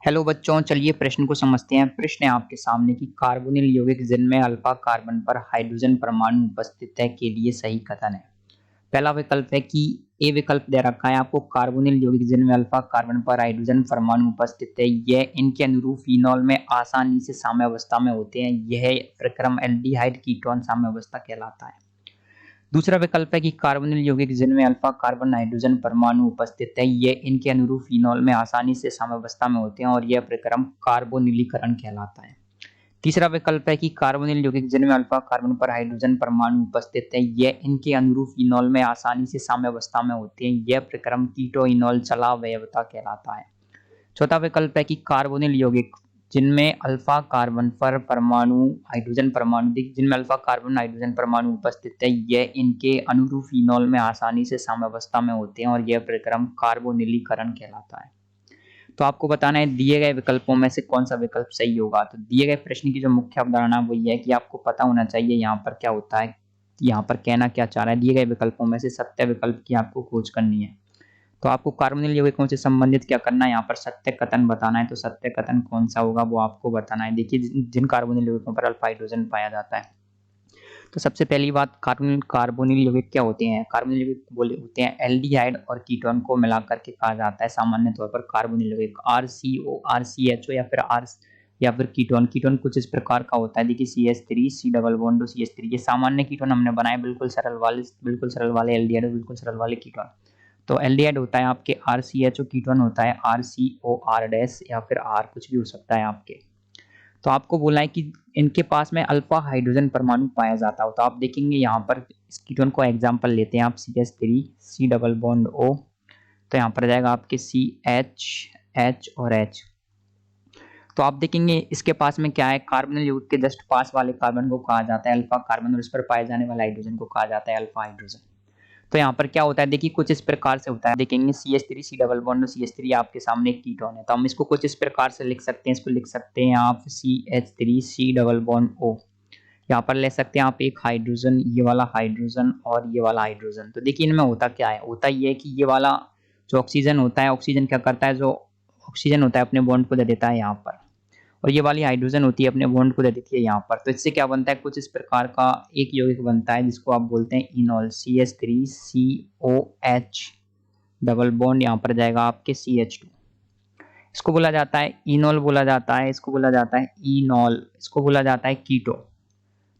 Hello बच्चों, चलिए प्रश्न को समझते हैं। प्रश्न है आपके सामने कि कार्बोनिल यौगिक जिनमें अल्फा कार्बन पर हाइड्रोजन परमाणु उपस्थित है के लिए सही कथन है। पहला विकल्प है कि ए विकल्प दे रखा है आपको, कार्बोनिल यौगिक जिनमें अल्फा कार्बन पर हाइड्रोजन परमाणु उपस्थित है यह इनके अनुरूप फिनॉल में आसानी से साम्यावस्था में होते हैं। यह प्रक्रम एल्डिहाइड कीटोन साम्यावस्था कहलाता है। दूसरा विकल्प है कि कार्बोनिल यौगिक जिनमें अल्फा कार्बन हाइड्रोजन परमाणु उपस्थित है ये इनके अनुरूप फिनॉल में आसानी से साम्यावस्था में होते हैं और यह प्रक्रम कार्बोनिलीकरण कहलाता है। तीसरा विकल्प है कि कार्बोनिल यौगिक जिनमें अल्फा कार्बन पर हाइड्रोजन परमाणु उपस्थित है यह इनके अनुरूप फिनॉल में आसानी से साम्यावस्था में होते हैं। यह प्रक्रम कीटोइनॉल चलावयवता कहलाता है। चौथा विकल्प है कि कार्बोनिल यौगिक जिनमें अल्फा कार्बन पर परमाणु हाइड्रोजन परमाणु जिनमें अल्फा कार्बन हाइड्रोजन परमाणु उपस्थित है यह इनके अनुरूप फिनॉल में आसानी से साम्यावस्था में होते हैं और यह प्रक्रम कार्बोनिलीकरण कहलाता है। तो आपको बताना है दिए गए विकल्पों में से कौन सा विकल्प सही होगा। तो दिए गए प्रश्न की जो मुख्य अवधारणा वो ये है कि आपको पता होना चाहिए यहाँ पर क्या होता है, यहाँ पर कहना क्या चाह रहा है। दिए गए विकल्पों में से सत्य विकल्प की आपको खोज करनी है। तो आपको कार्बोनिल यौगिकों से संबंधित क्या करना है, यहाँ पर सत्य कथन बताना है। तो सत्य कथन कौन सा होगा वो आपको बताना है। देखिए जिन कार्बोनिल यौगिकों पर अल्फा हाइड्रोजन पाया जाता है। तो सबसे पहली बात, कार्बोनिल यौगिक क्या होते हैं। कार्बोनिल यौगिक बोले होते हैं एल्डिहाइड और कीटोन को मिलाकर के कहा जाता है सामान्य तौर पर कार्बोनिल यौगिक। RCO, RCHO या फिर कीटोन कुछ इस प्रकार का होता है। देखिए CH3 C double bond CH3 ये सामान्य कीटोन हमने बनाए, बिल्कुल सरल वाले एल्डिहाइड और बिल्कुल सरल वाले कीटोन। तो एल्डिहाइड होता है आपके RCHO, कीटोन होता है RCOR- या फिर R कुछ भी हो सकता है आपके। तो आपको बोला है कि इनके पास में अल्फा हाइड्रोजन परमाणु पाया जाता हो। तो आप देखेंगे यहाँ पर इस कीटोन को एग्जांपल लेते हैं आप, CH3 C double bond O। तो यहाँ पर जाएगा आपके CH H और H। तो आप देखेंगे इसके पास में क्या है, कार्बोनिल यौगिक के जस्ट पास वाले कार्बन को कहा जाता है अल्फा कार्बन और इस पर पाए जाने वाले हाइड्रोजन को कहा जाता है अल्फा हाइड्रोजन। तो यहाँ पर क्या होता है, देखिए कुछ इस प्रकार से होता है। देखेंगे CH3 C double bond CH3 आपके सामने एक कीटोन है। तो हम इसको कुछ इस प्रकार से लिख सकते हैं। इसको लिख सकते हैं आप CH3 C double bond O। यहाँ पर ले सकते हैं आप एक हाइड्रोजन, ये वाला हाइड्रोजन और ये वाला हाइड्रोजन। तो देखिए इनमें होता क्या है, होता ये है कि ये वाला जो ऑक्सीजन होता है, ऑक्सीजन क्या करता है, जो ऑक्सीजन होता है अपने बॉन्ड को दे देता है यहाँ पर, और ये वाली हाइड्रोजन होती है अपने बॉन्ड को दे देती है यहाँ पर। तो इससे क्या बनता है, कुछ इस प्रकार का एक यौगिक बनता है जिसको आप बोलते हैं इनॉल। CH3COH डबल बॉन्ड यहाँ पर जाएगा आपके CH2। इसको बोला जाता है इनॉल बोला जाता है, इसको बोला जाता है इनॉल, इसको बोला जाता है कीटो।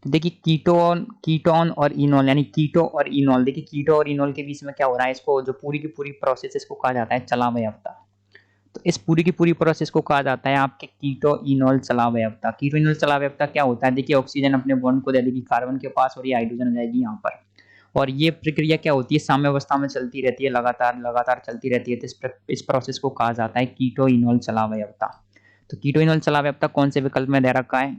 तो देखिए कीटोन और इनॉल यानी कीटो और इनॉल, देखिए कीटो और इनॉल के बीच में क्या हो रहा है, इसको जो पूरी की पूरी प्रोसेस इसको कहा जाता है चलावयवता। तो इस पूरी की पूरी प्रोसेस को कहा जाता है आपके कीटोइनॉल चलावयवता। कीटोइनॉल चलावयवता क्या होता है, देखिए ऑक्सीजन अपने बॉन्ड को दे देगी कार्बन के पास और ये हाइड्रोजन आ जाएगी यहाँ पर, और ये प्रक्रिया क्या होती है, साम्यावस्था में चलती रहती है, लगातार चलती रहती है। तो इस प्रोसेस को कहा जाता है कीटोइनॉल चलावयवता। तो कीटोइनॉल चलावयवता कौन से विकल्प में दे रखा है,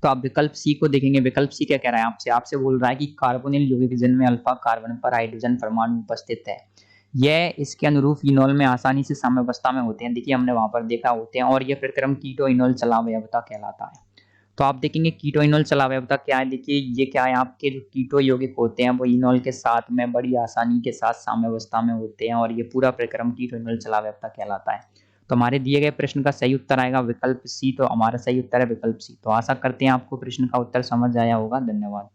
तो आप विकल्प सी को देखेंगे। विकल्प सी क्या कह रहा है आपसे बोल रहा है कि कार्बोनिल यौगिक जिनमें अल्फा कार्बन पर हाइड्रोजन परमाणु उपस्थित है यह इसके अनुरूप इनॉल में आसानी से साम्यावस्था में होते हैं। देखिए हमने वहां पर देखा होते हैं, और यह प्रक्रम कीटोइनॉल चलावयवता कहलाता है। तो आप देखेंगे कीटोइनॉल चलावयवता क्या है, देखिए ये क्या है, आपके जो कीटो यौगिक होते हैं वो इनॉल के साथ में बड़ी आसानी के साथ साम्यावस्था में होते हैं और ये पूरा प्रक्रम कीटोइनॉल चलावयवता कहलाता है। तो हमारे दिए गए प्रश्न का सही उत्तर आएगा विकल्प सी। तो हमारा सही उत्तर है विकल्प सी। तो आशा करते हैं आपको प्रश्न का उत्तर समझ आया होगा। धन्यवाद।